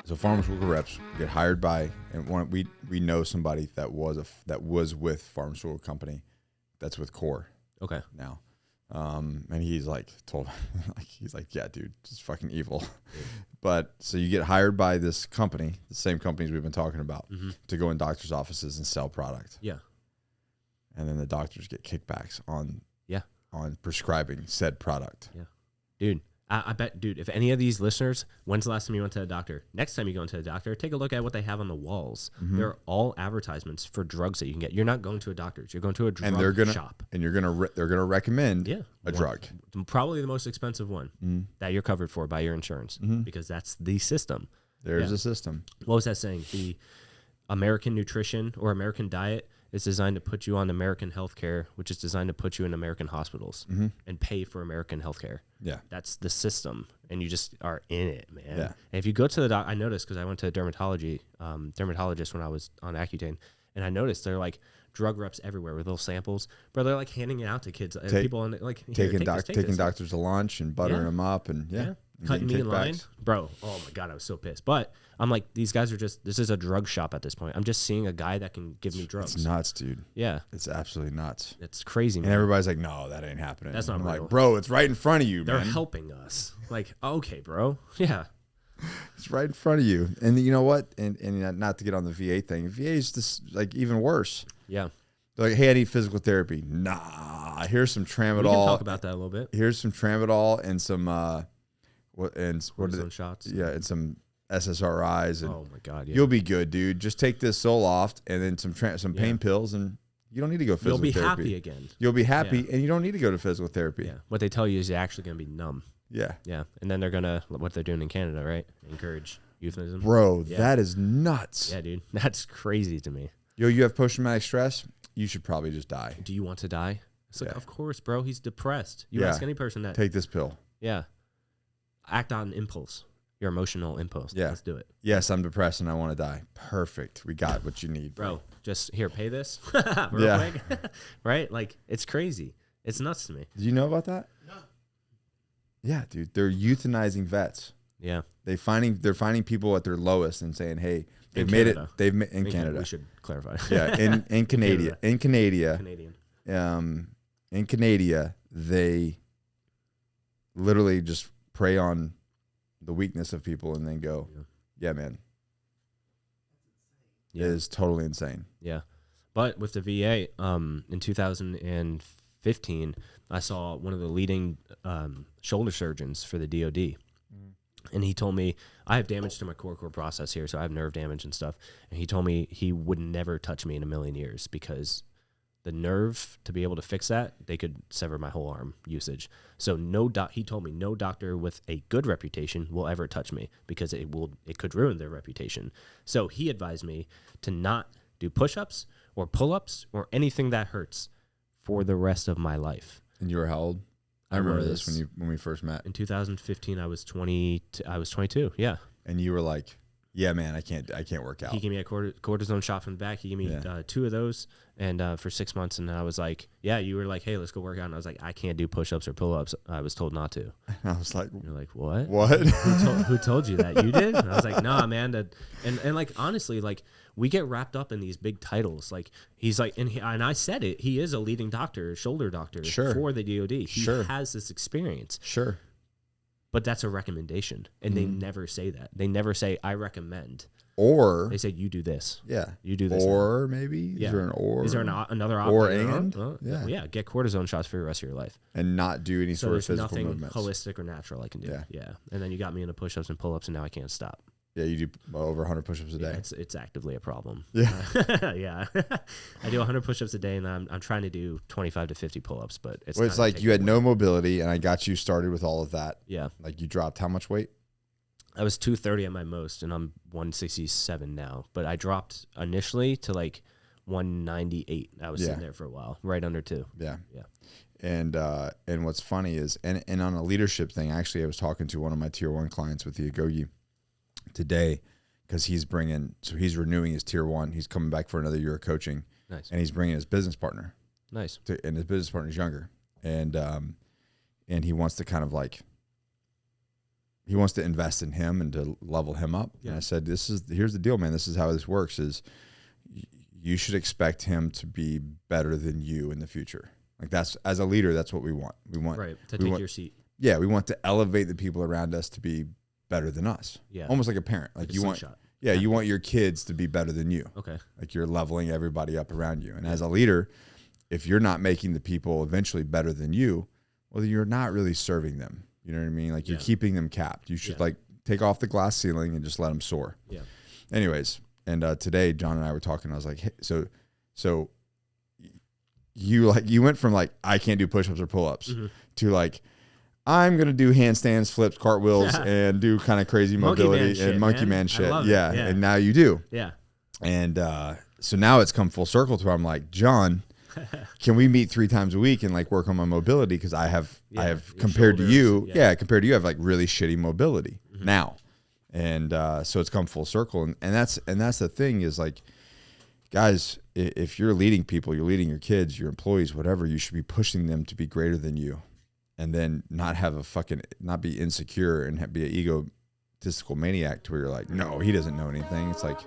So pharmaceutical reps get hired by, and we know somebody that was with pharmaceutical company that's with Core Okay. now. And he's like yeah, dude, it's fucking evil. But so you get hired by this company, the same companies we've been talking about, to go in doctors' offices and sell product. Yeah. And then the doctors get kickbacks on prescribing said product. Yeah. Dude, I bet, dude, if any of these listeners, when's the last time you went to a doctor? Next time you go into a doctor, take a look at what they have on the walls. They're all advertisements for drugs that you can get. You're not going to a doctor's. You're going to a drug shop. And they're gonna recommend a drug. Probably the most expensive one that you're covered for by your insurance because that's the system. There's a system. What was that saying? The American nutrition or American diet is designed to put you on American healthcare, which is designed to put you in American hospiitals and pay for American healthcare. Yeah. That's the system, and you just are in it, man. Yeah. And if you go to the I noticed because I went to a dermatologist when I was on Accutane, and I noticed they're like drug reps everywhere with little samples, but they're like handing it out to kids, people, and like taking doctors to lunch and buttering them up, and cutting me in line, bro. Oh my god, I was so pissed. But I'm like, these guys are this is a drug shop at this point. I'm just seeing a guy that can give me drugs. It's nuts, dude. Yeah, it's absolutely nuts. It's crazy, man. And everybody's like, no, that ain't happening. That's not I'm real. like, bro, it's right in front of you, They're man. helping us. Like, okay, bro. Yeah. It's right in front of you. And you know what? And not to get on the VA thing. VA is just like even worse. Yeah. They're like, hey, I need physical therapy. Nah, here's some tramadol. We can talk about that a little bit. Here's some tramadol and some cortisone shots. Yeah, and some SSRIs. And oh my god, yeah. You'll be good, dude. Just take this Zoloft and then some pain pills, and you don't need to go physical therapy. You'll be happy again. You'll be happy, and you don't need to go to physical therapy. Yeah. What they tell you is you're actually going to be numb. Yeah. Yeah. And then they're going to, what they're doing in Canada, right? Encourage euphemism. Bro, that is nuts. Yeah, dude. That's crazy to me. Yo, you have post-traumatic stress? You should probably just die. Do you want to die? It's like, of course, bro. He's depressed. You ask any person that. Take this pill. Yeah. Act on impulse. Your emotional impulse. Yeah. Let's do it. Yes, I'm depressed and I want to die. Perfect. We got what you need. Bro, just here, pay this real quick. Right? Like, it's crazy. It's nuts to me. Did you know about that? No. Yeah, dude. They're euthanizing vets. Yeah. They're finding people at their lowest and saying, hey, they've made Canada. it. They've made in Canada. We should clarify. Yeah, in Canada. In Canada. Canadian. In Canada, they literally just prey on the weakness of people and then go, yeah man. Yeah. It is totally insane. Yeah. But with the VA, in 2015, I saw one of the leading shoulder surgeons for the DOD. And he told me, I have damage to my core process here, so I have nerve damage and stuff. And he told me he would never touch me in a million years because the nerve, to be able to fix that, they could sever my whole arm usage. So he told me no doctor with a good reputation will ever touch me because it could ruin their reputation. So he advised me to not do push-ups or pull-ups or anything that hurts for the rest of my life. And you were how old? I remember this when we first met. In 2015, I was 22. Yeah. And you were like, "Yeah, man, I can't work out." He gave me a cortisone shot from the back. He gave me 2 of those, and for 6 months. And I was like, "Yeah." You were like, "Hey, let's go work out." And I was like, "I can't do push-ups or pull-ups. I was told not to." I was like, "You're like what? What? Who told you that? You did?" And I was like, "Nah, man." And like honestly, like we get wrapped up in these big titles. Like he's like, and I said it. He is a leading doctor, shoulder doctor for the DOD. He has this experience. Sure. But that's a recommendation, and they never say that. They never say, "I recommend." Or they say, "You do this." Yeah, you do this. Or maybe is there an or? Is there another option? Or and yeah, get cortisone shots for the rest of your life, and not do any sort of physical movements. Nothing holistic or natural I can do. Yeah, and then you got me into push-ups and pull-ups, and now I can't stop. Yeah, you do over 100 push-ups a day. It's actively a problem. Yeah, yeah. I do 100 push-ups a day, and I'm trying to do 25 to 50 pull-ups, but it's. Well, it's like you had no mobility, and I got you started with all of that. Yeah, like you dropped how much weight? I was 230 at my most, and I'm 167 now. But I dropped initially to like 198. I was sitting there for a while, right under 2. Yeah, yeah. And what's funny is, and on a leadership thing, actually, I was talking to one of my tier 1 clients with the Agogi today, because he's renewing his tier 1. He's coming back for another year of coaching. Nice. And he's bringing his business partner. Nice. And his business partner is younger, and he wants to kind of like. he wants to invest in him and to level him up. Yeah. And I said, here's the deal, man. This is how this works is you should expect him to be better than you in the future. Like that's, as a leader, that's what we want. We want to take your seat. Yeah. We want to elevate the people around us to be better than us. Yeah. Almost like a parent. Like you want, shot. you want your kids to be better than you. Okay. Like you're leveling everybody up around you. And as a leader, if you're not making the people eventually better than you, well, you're not really serving them. You know what I mean? Like you're keeping them capped. You should like take off the glass ceiling and just let them soar. Yeah. Anyways, and today John and I were talking. I was like, hey, so you went from like I can't do push-ups or pull-ups to like I'm gonna do handstands, flips, cartwheels, and do kind of crazy mobility and monkey man shit. Yeah. And now you do. Yeah. And so now it's come full circle to where I'm like, John, can we meet 3 times a week and like work on my mobility? Because I have compared to you, compared to you, I have like really shitty mobility now. And so it's come full circle. And that's the thing is like, guys, if you're leading people, you're leading your kids, your employees, whatever, you should be pushing them to be greater than you. And then not be insecure and be an egotistical maniac to where you're like, no, he doesn't know anything. It's like,